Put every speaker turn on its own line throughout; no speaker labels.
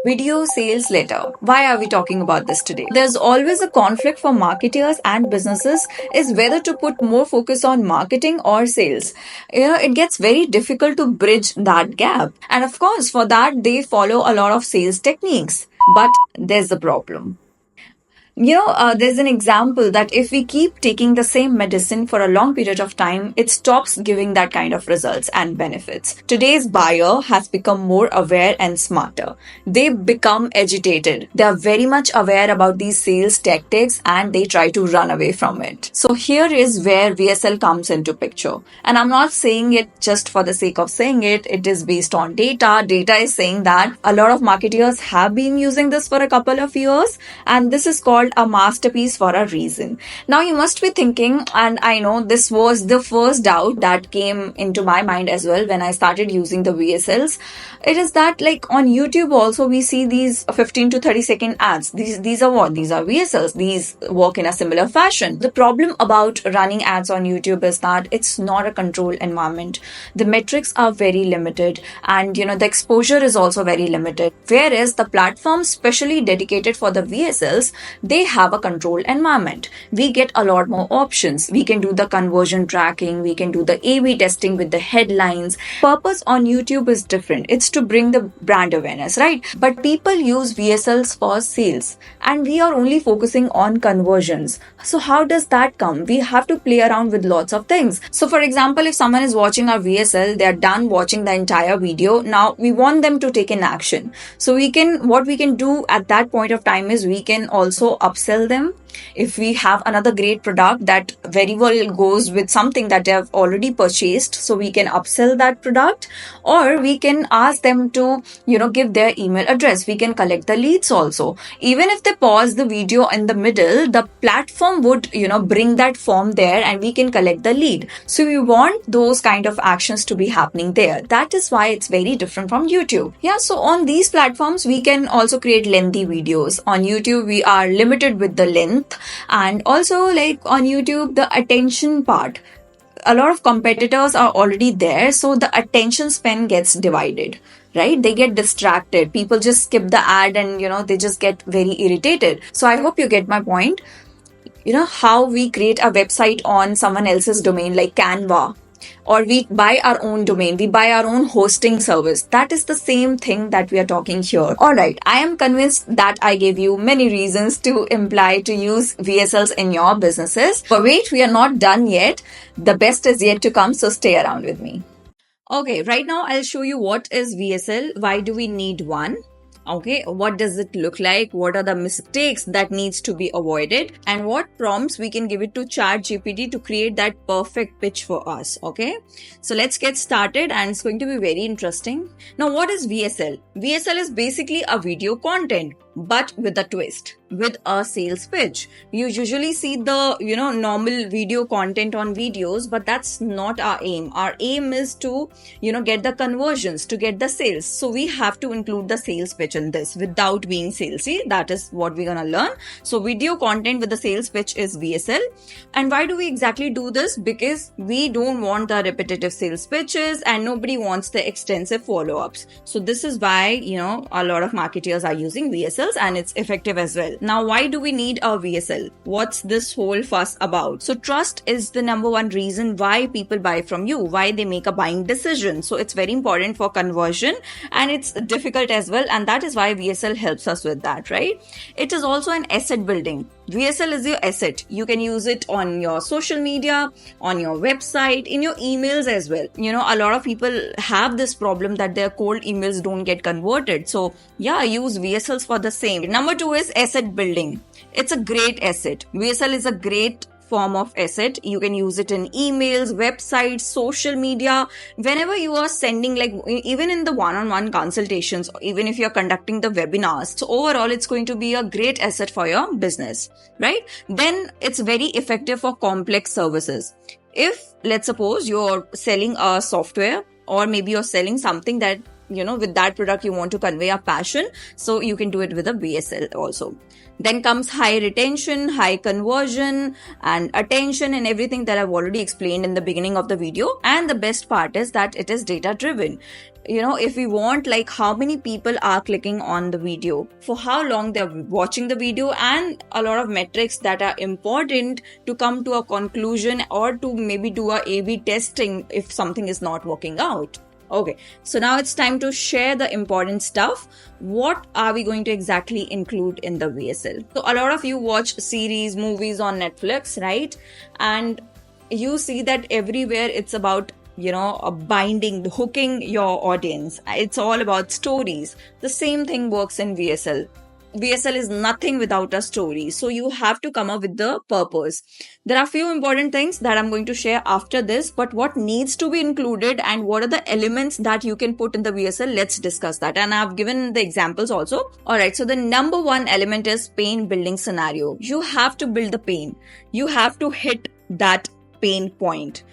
Video sales letter. Why are we talking about this today? There's always a conflict for marketers and businesses is whether to put more focus on marketing or sales. It gets very difficult to bridge that gap. And of course, for that, they follow a lot of sales techniques. But there's the problem. There's an example that if we keep taking the same medicine for a long period of time, it stops giving that kind of results and benefits. Today's buyer has become more aware and smarter. They become agitated. They are very much aware about these sales tactics and they try to run away from it. So here is where VSL comes into picture. And I'm not saying it just for the sake of saying it. It is based on data. Data is saying that a lot of marketers have been using this for a couple of years, and this is called a masterpiece for a reason. Now you must be thinking, and I know this was the first doubt that came into my mind as well when I started using the VSLs. It is that like on YouTube also we see these 15 to 30-second ads. These are what? These are VSLs. These work in a similar fashion. The problem about running ads on YouTube is that it's not a controlled environment. The metrics are very limited and the exposure is also very limited. Whereas the platforms specially dedicated for the VSLs, they have a controlled environment. We get a lot more options. We can do the conversion tracking. We can do the A/B testing with the headlines. Purpose on YouTube is different. It's to bring the brand awareness, right? But people use VSLs for sales and we are only focusing on conversions. So how does that come? We have to play around with lots of things. So for example, if someone is watching our VSL, they're done watching the entire video. Now we want them to take an action. So what we can do at that point of time is we can also upsell them. If we have another great product that very well goes with something that they have already purchased, so we can upsell that product, or we can ask them to, give their email address. We can collect the leads also. Even if they pause the video in the middle, the platform would, bring that form there and we can collect the lead. So we want those kind of actions to be happening there. That is why it's very different from YouTube. Yeah, so on these platforms, we can also create lengthy videos. On YouTube, we are limited with the length. And also like on YouTube, the attention part, a lot of competitors are already there, so the attention span gets divided, right? They get distracted. People just skip the ad and they just get very irritated. So I hope you get my point. How we create a website on someone else's domain like Canva, or we buy our own domain, we buy our own hosting service. That is the same thing that we are talking here. Alright, I am convinced that I gave you many reasons to imply to use VSLs in your businesses. But wait, we are not done yet. The best is yet to come, so stay around with me. Okay, right now I'll show you what is VSL, why do we need one. Okay, what does it look like? What are the mistakes that needs to be avoided? And what prompts we can give it to ChatGPT to create that perfect pitch for us? Okay, so let's get started and it's going to be very interesting. Now, what is VSL? VSL is basically a video content, but with a twist, with a sales pitch. You usually see the, normal video content on videos, but that's not our aim. Our aim is to, get the conversions, to get the sales. So we have to include the sales pitch in this without being salesy. That is what we're going to learn. So video content with the sales pitch is VSL. And why do we exactly do this? Because we don't want the repetitive sales pitches and nobody wants the extensive follow-ups. So this is why, a lot of marketers are using VSL and it's effective as well. Now, why do we need a VSL? What's this whole fuss about? So trust is the number one reason why people buy from you, why they make a buying decision. So it's very important for conversion and it's difficult as well. And that is why VSL helps us with that, right? It is also an asset building. VSL is your asset. You can use it on your social media, on your website, in your emails as well. A lot of people have this problem that their cold emails don't get converted. So yeah, use VSLs for the same. Number 2 is asset building. It's a great asset. VSL is a great form of asset. You can use it in emails, websites, social media, whenever you are sending, like even in the one-on-one consultations, even if you're conducting the webinars. So overall, it's going to be a great asset for your business, right? Then it's very effective for complex services. If let's suppose you're selling a software or maybe you're selling something that with that product you want to convey a passion, so you can do it with a VSL also. Then comes high retention, high conversion, and attention, and everything that I've already explained in the beginning of the video. And the best part is that it is data driven. If we want like how many people are clicking on the video, for how long they're watching the video, and a lot of metrics that are important to come to a conclusion or to maybe do a A/B testing if something is not working out. Okay, so now it's time to share the important stuff. What are we going to exactly include in the VSL? So a lot of you watch series, movies on Netflix, right? And you see that everywhere it's about binding, hooking your audience. It's all about stories. The same thing works in VSL. VSL is nothing without a story. So you have to come up with the purpose. There are a few important things that I'm going to share after this, but what needs to be included and what are the elements that you can put in the VSL, let's discuss that. And I've given the examples also. Alright, so the number one element is pain building scenario. You have to build the pain. You have to hit that pain point.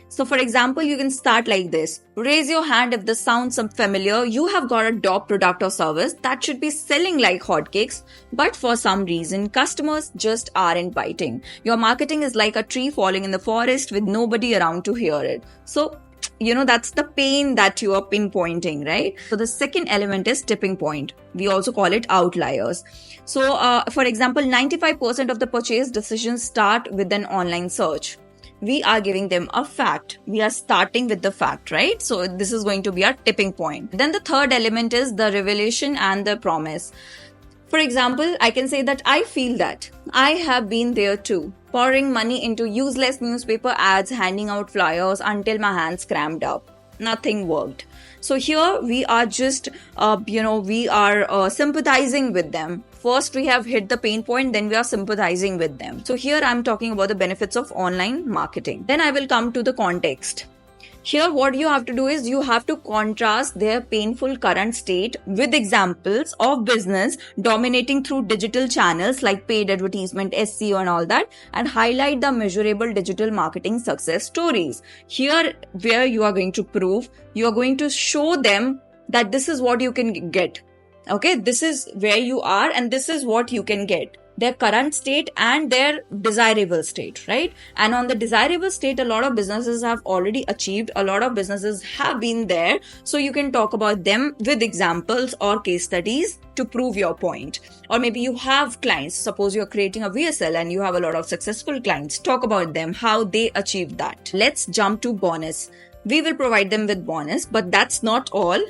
So for example, you can start like this. Raise your hand if this sounds familiar. You have got a top product or service that should be selling like hotcakes, but for some reason, customers just aren't biting. Your marketing is like a tree falling in the forest with nobody around to hear it. So, that's the pain that you are pinpointing, right? So the second element is tipping point. We also call it outliers. So, for example, 95% of the purchase decisions start with an online search. We are giving them a fact. We are starting with the fact, right? So this is going to be our tipping point. Then the third element is the revelation and the promise. For example, I can say that I feel that. I have been there too. Pouring money into useless newspaper ads, handing out flyers until my hands cramped up. Nothing worked. So here we are just, we are sympathizing with them. First, we have hit the pain point, then we are sympathizing with them. So here I'm talking about the benefits of online marketing. Then I will come to the context. Here, what you have to do is you have to contrast their painful current state with examples of business dominating through digital channels like paid advertisement, SEO and all that, and highlight the measurable digital marketing success stories. Here, where you are going to prove, you are going to show them that this is what you can get. Okay, this is where you are and this is what you can get. Their current state and their desirable state, right? And on the desirable state, a lot of businesses have already achieved. A lot of businesses have been there. So you can talk about them with examples or case studies to prove your point. Or maybe you have clients. Suppose you're creating a VSL and you have a lot of successful clients. Talk about them, how they achieved that. Let's jump to bonus. We will provide them with bonus, but that's not all.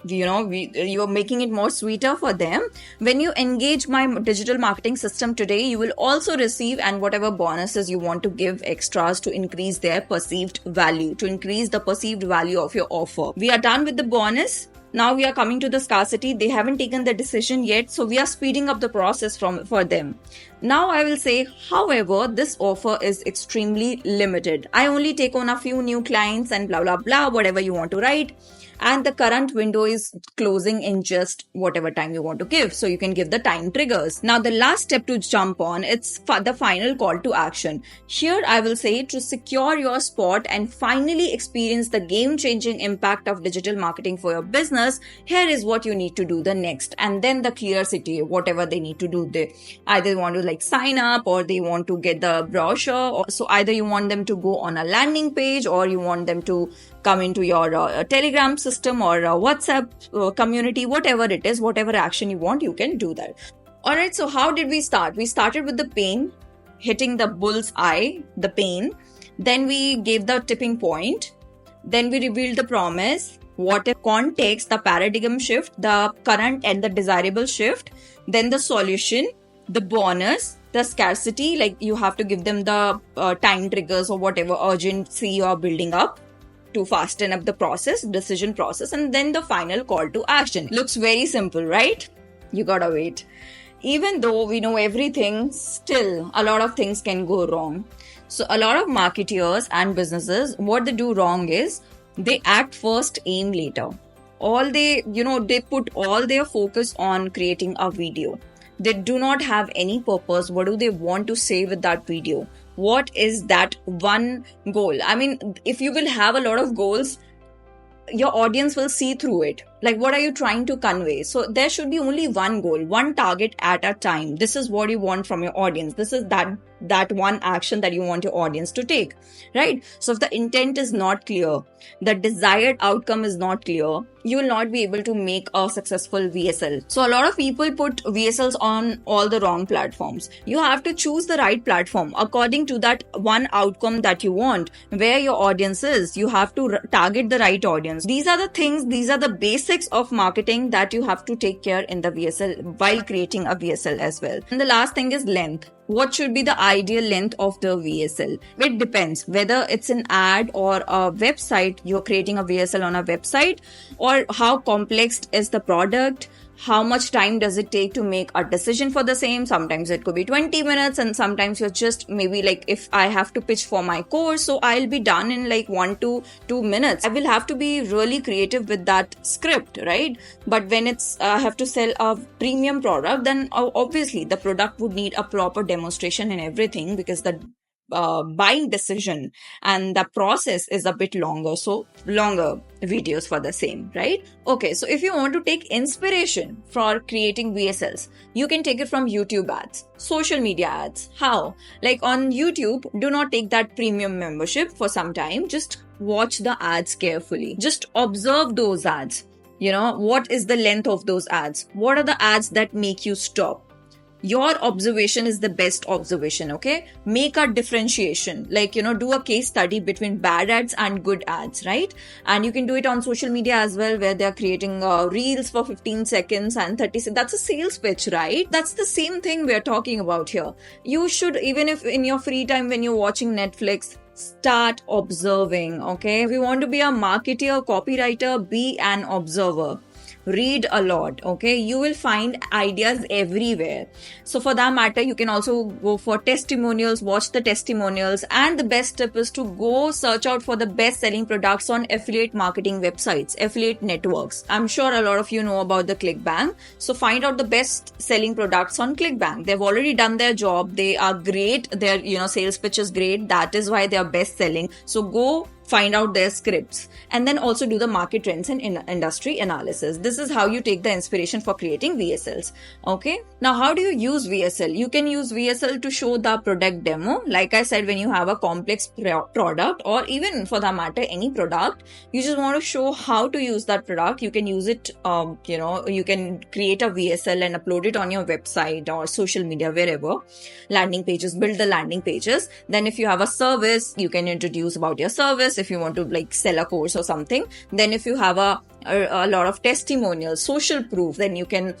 You're making it more sweeter for them. When you engage my digital marketing system today, you will also receive and whatever bonuses you want to give extras to increase their perceived value, to increase the perceived value of your offer. We are done with the bonus. Now we are coming to the scarcity. They haven't taken the decision yet, so we are speeding up the process for them. Now I will say, however, this offer is extremely limited. I only take on a few new clients and blah, blah, blah, whatever you want to write. And the current window is closing in just whatever time you want to give. So you can give the time triggers. Now the last step to jump on, it's the final call to action. Here I will say to secure your spot and finally experience the game-changing impact of digital marketing for your business, here is what you need to do the next. And then the clear city, whatever they need to do. They either want to sign up or they want to get the brochure. So either you want them to go on a landing page or you want them to come into your Telegram system or WhatsApp community, whatever it is, whatever action you want, you can do that. Alright, so how did we start? We started with the pain, hitting the bull's eye, the pain. Then we gave the tipping point. Then we revealed the promise, what if context, the paradigm shift, the current and the desirable shift. Then the solution, the bonus, the scarcity, like you have to give them the time triggers or whatever urgency you are building up to fasten up the decision process, and then the final call to action. Looks very simple, right? You gotta wait. Even though we know everything, still a lot of things can go wrong. So a lot of marketeers and businesses, what they do wrong is they act first, aim later. They put all their focus on creating a video. They do not have any purpose. What do they want to say with that video? What is that one goal? I mean, if you will have a lot of goals, your audience will see through it. Like, what are you trying to convey? So there should be only one goal, one target at a time. This is what you want from your audience. This is that one action that you want your audience to take, right? So if the intent is not clear, the desired outcome is not clear, you will not be able to make a successful VSL. So a lot of people put VSLs on all the wrong platforms. You have to choose the right platform according to that one outcome that you want, where your audience is. You have to target the right audience. These are the things, these are the basics of marketing that you have to take care in the VSL while creating a VSL as well. And the last thing is length. What should be the ideal length of the VSL? It depends whether it's an ad or a website. You're creating a VSL on a website, or how complex is the product, how much time does it take to make a decision for the same. Sometimes it could be 20 minutes, and sometimes you're just maybe like, if I have to pitch for my course, so I'll be done in like 1 to 2 minutes. I will have to be really creative with that script, right? But when it's I have to sell a premium product, then obviously the product would need a proper demonstration and everything, because the buying decision and the process is a bit longer, so longer videos for the same, right? Okay, so if you want to take inspiration for creating VSLs, you can take it from YouTube ads, social media ads. How? Like on YouTube, do not take that premium membership for some time. Just watch the ads carefully. Just observe those ads. You know, what is the length of those ads? What are the ads that make you stop? Your observation is the best observation, okay? Make a differentiation, like, you know, do a case study between bad ads and good ads, right? And you can do it on social media as well, where they're creating reels for 15 seconds and 30 seconds. That's a sales pitch, right? That's the same thing we're talking about here. You should, even if in your free time when you're watching Netflix, start observing, okay? If you want to be a marketer, copywriter, be an observer. Read a lot, okay? You will find ideas everywhere. So for that matter, you can also go for testimonials, watch the testimonials, and the best tip is to go search out for the best selling products on affiliate marketing websites, affiliate networks. I'm sure a lot of you know about the ClickBank. So find out the best selling products on ClickBank. They've already done their job. They are great. Their, you know, sales pitch is great. That is why they are best selling. So go find out their scripts, and then also do the market trends and industry analysis. This is how you take the inspiration for creating VSLs. Okay. Now, how do you use VSL? You can use VSL to show the product demo. Like I said, when you have a complex product, or even for that matter, any product, you just want to show how to use that product. You can use it, you know, you can create a VSL and upload it on your website or social media, wherever. Landing pages, build the landing pages. Then if you have a service, you can introduce about your service. If you want to like sell a course or something, then if you have a lot of testimonials, social proof, then you can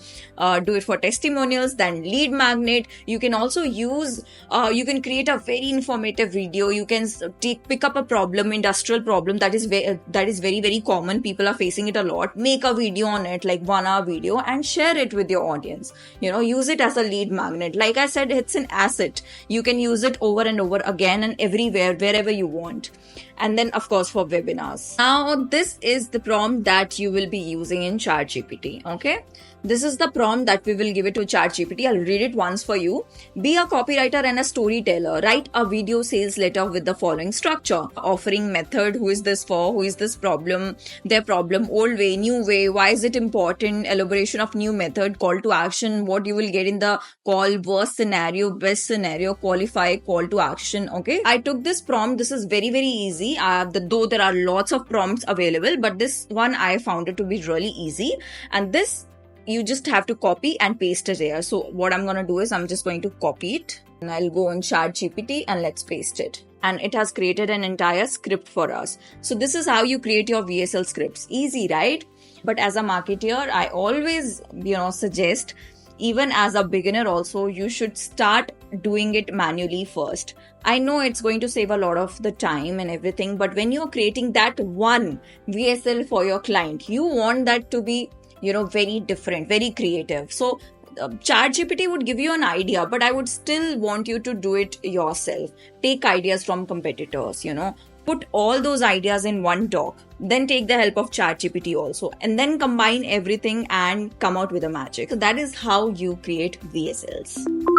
do it for testimonials. Then lead magnet, you can also use, you can create a very informative video. You can pick up a problem, industrial problem that is very, very common. People are facing it a lot. Make a video on it, like 1 hour video, and share it with your audience. You know, use it as a lead magnet. Like I said, it's an asset. You can use it over and over again and everywhere, wherever you want. And then, of course, for webinars. Now, this is the prompt that you will be using in ChatGPT, okay? This is the prompt that we will give it to ChatGPT. I'll read it once for you. Be a copywriter and a storyteller. Write a video sales letter with the following structure. Offering method, who is this for, who is this problem, their problem, old way, new way, why is it important, elaboration of new method, call to action, what you will get in the call, worst scenario, best scenario, qualify, call to action, okay? I took this prompt. This is very, very easy. Though there are lots of prompts available, but this one I found it to be really easy. And this, you just have to copy and paste it here. So what I'm going to do is I'm just going to copy it, and I'll go on ChatGPT and let's paste it. And it has created an entire script for us. So this is how you create your VSL scripts. Easy, right? But as a marketer, I always, you know, suggest, even as a beginner also, you should start doing it manually first. I know it's going to save a lot of the time and everything, but when you're creating that one VSL for your client, you want that to be, you know, very different, very creative. So ChatGPT would give you an idea, but I would still want you to do it yourself. Take ideas from competitors, you know, put all those ideas in one doc, then take the help of ChatGPT also, and then combine everything and come out with a magic. So that is how you create VSLs.